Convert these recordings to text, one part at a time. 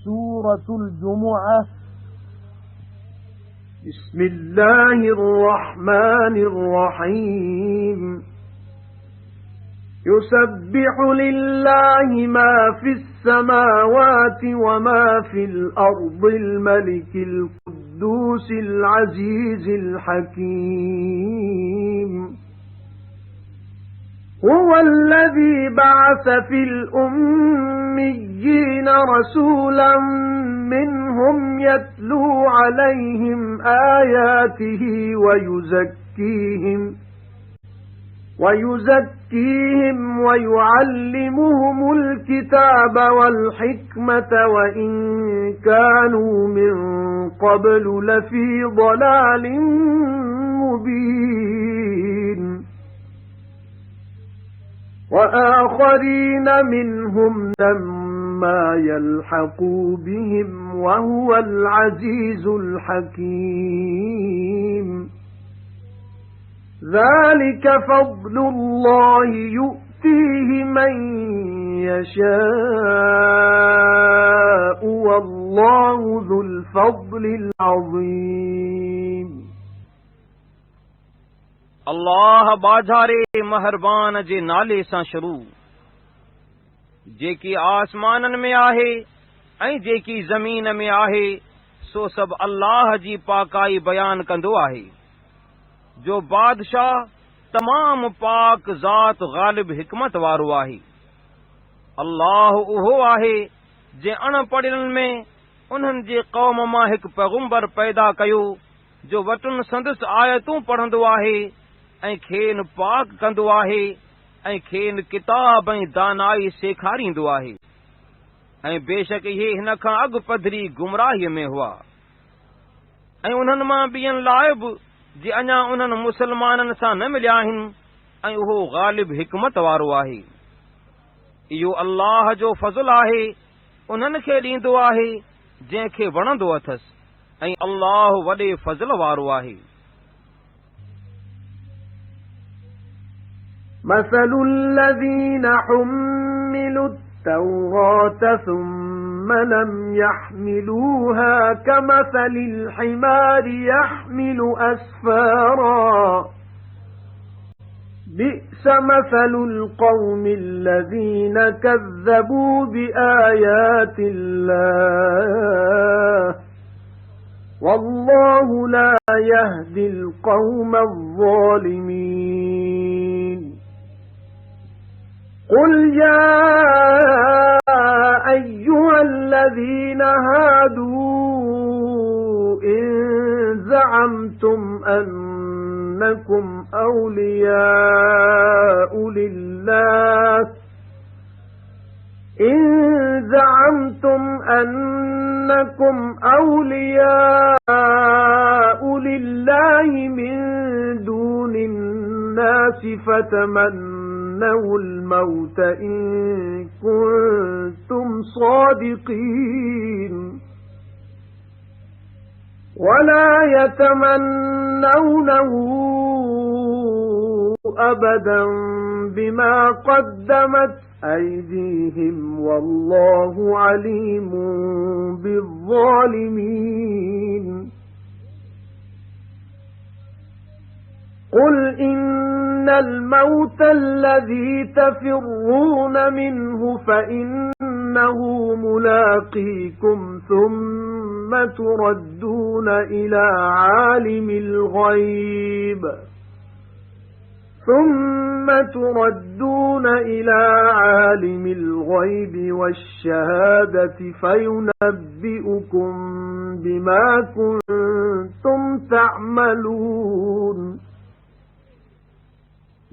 سورة الجمعة. بسم الله الرحمن الرحيم. يسبح لله ما في السماوات وما في الأرض الملك القدوس العزيز الحكيم. هو الذي بعث في الأميين رسولا منهم يتلو عليهم آياته ويزكيهم ويعلمهم الكتاب والحكمة وإن كانوا من قبل لفي ضلال مبين. وآخرين منهم لما يلحقوا بهم وهو العزيز الحكيم. ذلك فضل الله يؤتيه من يشاء والله ذو الفضل العظيم. अल्लाह बाज़ारे महरबान जे नाले सां शुरू, जेकी आसमाननि में आहे ऐं जेकी ज़मीन में आहे, सो सभु अल्लाह जी पाकाई बयान कंदो आहे, जो बादशाह तमाम पाक ज़ात ग़ालिब हिकमत वारो आहे। अल्लाह उहो आहे जे अणपढ़ियलनि में उन्हनि जे क़ौम मां हिकु पैगुंबर पैदा कयो, जो वटुनि संदसि आयतूं पढ़ंदो आहे ऐं खेनि पाक कंदो आहे ऐं खेनि किताब ऐं दानाई सेखारींदो आहे। ऐं बेशक इहे हिन खां अॻु पधरी गुमराहीअ में हुआ, ऐं उन्हनि मां ॿियनि लाइ बि जे अञा उन्हनि मुसलमाननि सां न मिलिया आहिनि, ऐं उहो ग़ालिब हिकमत वारो आहे। इहो अल्लाह जो फज़ल आहे, उन्हनि खे ॾींदो आहे जंहिंखे वणंदो अथसि, ऐं अल्लाह वॾे फज़ल वारो आहे। مثل الذين حملوا التوراة ثم لم يحملوها كمثل الحمار يحمل أسفارا بئس مثل القوم الذين كذبوا بآيات الله والله لا يهدي القوم الظالمين. قل يا أيها الذين هادوا إن زعمتم أنكم أولياء لله من دون الناس فتمنوا الموت إن كنتم صادقين ولا يتمنونه أبدا بما قدمت أيديهم والله عليم بالظالمين. قل إن الموت الذي تفرون منه فإنه ملاقيكم ثم تردون إلى عالم الغيب والشهادة فينبئكم بما كنتم تعملون.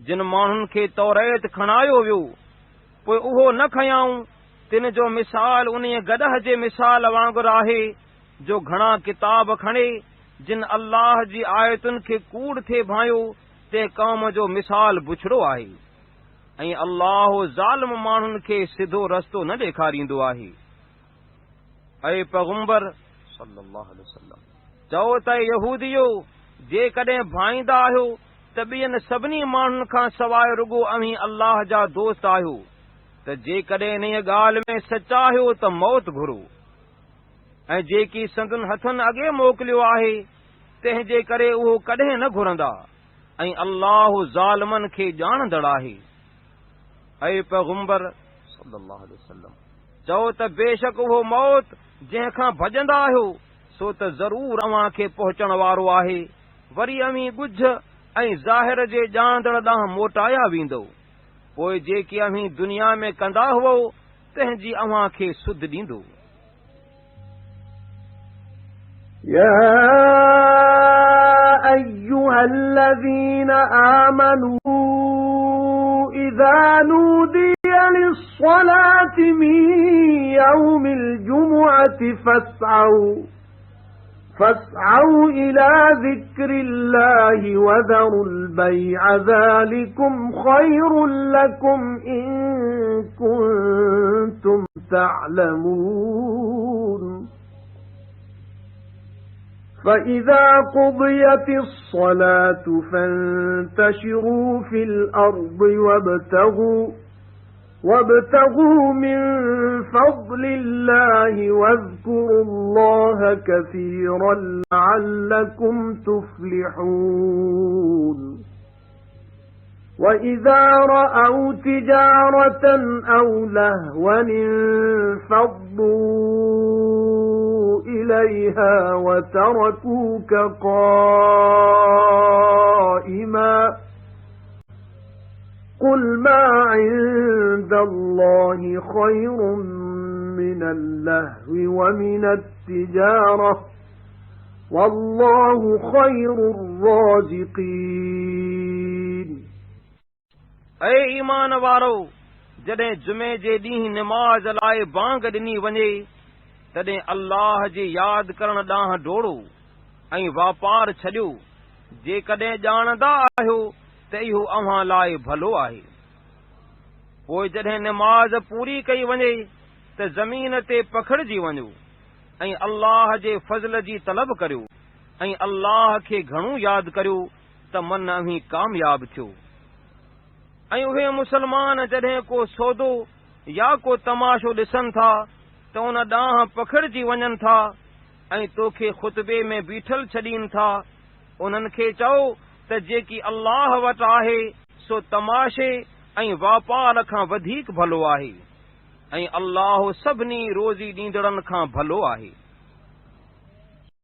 जिन माण्हुनि खे तौरेत खणायो वियो, पोइ उहो न खयाऊं, तिन जो मिसाल उन गॾह जे मिसाल वांगुरु आहे, जो घणा किताब खणे, जिन अल्लाह जी आयतुनि खे कूड़ थे भायो, ते क़ौम जो मिसाल बुछड़ो आहे, ऐं अल्लाह ज़ालिम माण्हुनि खे सिधो रस्तो न ॾेखारींदो आहे। ऐं पैगुंबर सल्लल्लाहु अलैहि वसल्लम चओ त यहूदियो, जेकॾहिं भाईंदा आहियो त ॿियनि सभिनी माण्हुनि खां सवाइ रुगो अव्हीं अल्लाह जा दोस्त आहियो, त जेकॾहिं इन ॻाल्हि में सचा आहियो त मौत घुरो, ऐं जेकी संदन हथनि अॻे मोकिलियो आहे तंहिंजे करे उहो कॾहिं न घुरंदा ऐं अल्लाह ज़ालिमनि खे ॼाणंदड़ आहे। ऐं पैगंबर सल्लल्लाहु अलैहि वसल्लम चओ त बेशक उहो मौत जंहिंखां भॼंदा आहियो सो त ज़रूर अव्हां खे पहुचण वारो आहे, वरी अमी ॻुझ ऐं ज़ाहिर जे ॼाणंदड़ ॾांहुं मोटाया वेंदो। पोइ जेकी अमी दुनिया में कंदा हुओ तंहिंजी अव्हां खे सुध ॾींदो। يا أيها الذين آمنوا إذا نودي للصلاة من يوم الجمعة فاسعوا إلى ذكر الله وذروا البيع ذلكم خير لكم إن كنتم تعلمون فإذا قضيت الصلاة فانتشروا في الأرض وابتغوا من فضل الله واذكروا الله كثيرا لعلكم تفلحون وإذا رأوا تجارة أو لهوا انفضوا إليها وتركوك قائما قل ما عند الله خير من اللهو ومن التجارة والله خير الرازقين ऐ ईमान वारो, जॾहिं जुमे जे ॾींहुं निमाज़ लाइ बांग ॾिनी वञे तॾहिं अल्लाह जे यादि करण ॾांहुं डोड़ो ऐं वापार छॾियो। जेकॾहिं ॼाणंदा आहियो त इहो अव्हां लाइ भलो आहे। पोइ जॾहिं निमाज़ पूरी कई वञे त ज़मीन ते पखिड़िजी वञो ऐं अल्लाह जे फज़ल जी तलब करियो ऐं अल्लाह खे घणो यादि करियो त मन अव्हीं कामयाब थियो। ऐं उहे मुसलमान जॾहिं को सौदो या को तमाशो ॾिसनि था त उन ॾांहुं पखिड़िजी वञनि था ऐं तोखे ख़ुतबे में बीठल छॾीनि था। उन्हनि खे चओ त जेकी अल्लाह वटि आहे सो तमाशे ऐं वापार खां वधीक भलो आहे ऐं अल्लाह सभिनी रोज़ी ॾींदड़नि खां भलो आहे।